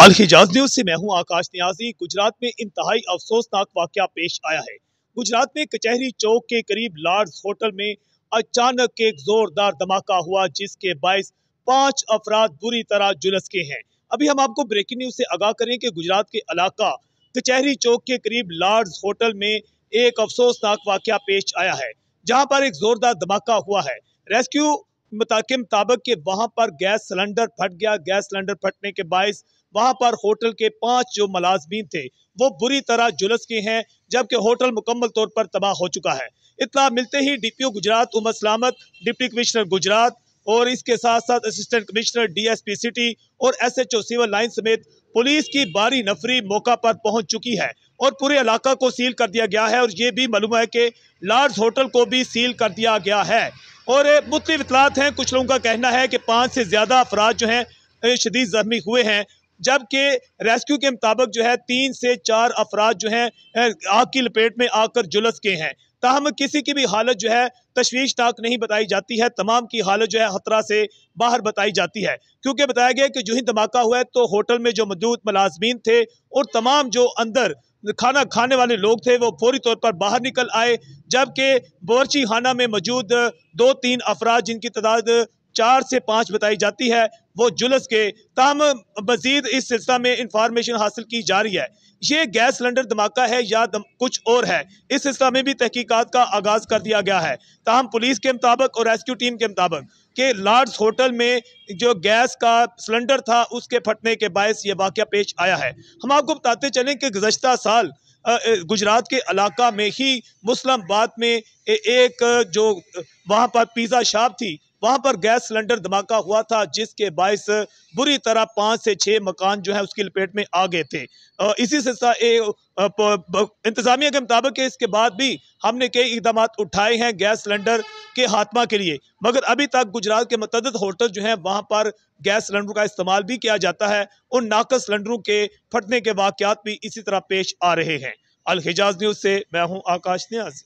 अल हिजाज news से मैं हूं आकाश नियाजी। गुजरात में इंतहाई अफसोसनाक वाकया पेश आया है। गुजरात में कचहरी चौक के करीब लॉर्ड्स होटल में अचानक एक जोरदार धमाका हुआ, जिसके बायस 5 अफराद बुरी तरह झुलस के हैं। अभी हम आपको ब्रेकिंग न्यूज से आगाह करें कि गुजरात के इलाका कचहरी चौक के करीब लॉर्ड्स होटल में एक अफसोसनाक वाकया पेश आया है, जहां पर एक जोरदार धमाका हुआ है। रेस्क्यू के मुताबिक कि वहां पर गैस सिलेंडर फट गया। गैस सिलेंडर फटने के बायस वहां पर होटल के 5 जो मुलाजमीन थे वो बुरी तरह झुलस के हैं, जबकि होटल मुकम्मल तौर पर तबाह हो चुका है। इत्तला मिलते ही डीपीओ गुजरात उमर सलामत, डिप्टी कमिश्नर गुजरात और इसके साथ साथ असिस्टेंट कमिश्नर डीएसपी सिटी और एसएचओ सिविल लाइन समेत पुलिस की भारी नफरी मौका पर पहुंच चुकी है और पूरे इलाका को सील कर दिया गया है। और ये भी मालूम है कि लॉर्ड्स होटल को भी सील कर दिया गया है। और मुख्तलिफ इतलात हैं, कुछ लोगों का कहना है कि 5 से ज्यादा अफराद जो हैं शदीद जख्मी हुए हैं, जबकि रेस्क्यू के मुताबिक जो है 3 से 4 अफराद जो हैं आग की लपेट में आकर झुलस के हैं। ताहम किसी की भी हालत जो है तशवीशनाक नहीं बताई जाती है। तमाम की हालत जो है खतरा से बाहर बताई जाती है, क्योंकि बताया गया कि जो ही धमाका हुआ है तो होटल में जो मौजूद मुलाजमीन थे और तमाम जो अंदर खाना खाने वाले लोग थे वो फौरी तौर पर बाहर निकल आए, जबकि बावर्ची खाना में मौजूद 2-3 अफराद जिनकी तादाद 4 से 5 बताई जाती है वो जुलस के। ताहम मजीद इस सिलसिला में इंफॉर्मेशन हासिल की जा रही है। ये गैस सिलेंडर धमाका है या कुछ और है, इस सिलसिला में भी तहकीकात का आगाज कर दिया गया है। ताहम पुलिस के मुताबिक और रेस्क्यू टीम के मुताबिक कि लॉर्ड्स होटल में जो गैस का सिलेंडर था उसके फटने के बायस ये वाकया पेश आया है। हम आपको बताते चलें कि गुज़श्ता साल गुजरात के इलाका में ही मुस्लिमाबाद में एक जो वहाँ पर पिज़्ज़ा शॉप थी वहाँ पर गैस सिलेंडर धमाका हुआ था, जिसके बायस बुरी तरह 5 से 6 मकान जो है उसकी लपेट में आ गए थे। इसी सिलसिला इंतजामिया के मुताबिक इसके बाद भी हमने कई इकदाम उठाए हैं गैस सिलेंडर के खात्मा के लिए, मगर अभी तक गुजरात के मुतअद्दिद होटल जो हैं वहाँ पर गैस सिलेंडर का इस्तेमाल भी किया जाता है और नाकस सिलेंडरों के फटने के वाकयात भी इसी तरह पेश आ रहे हैं। अल हिजाज न्यूज़ से मैं हूँ आकाश नियाज़।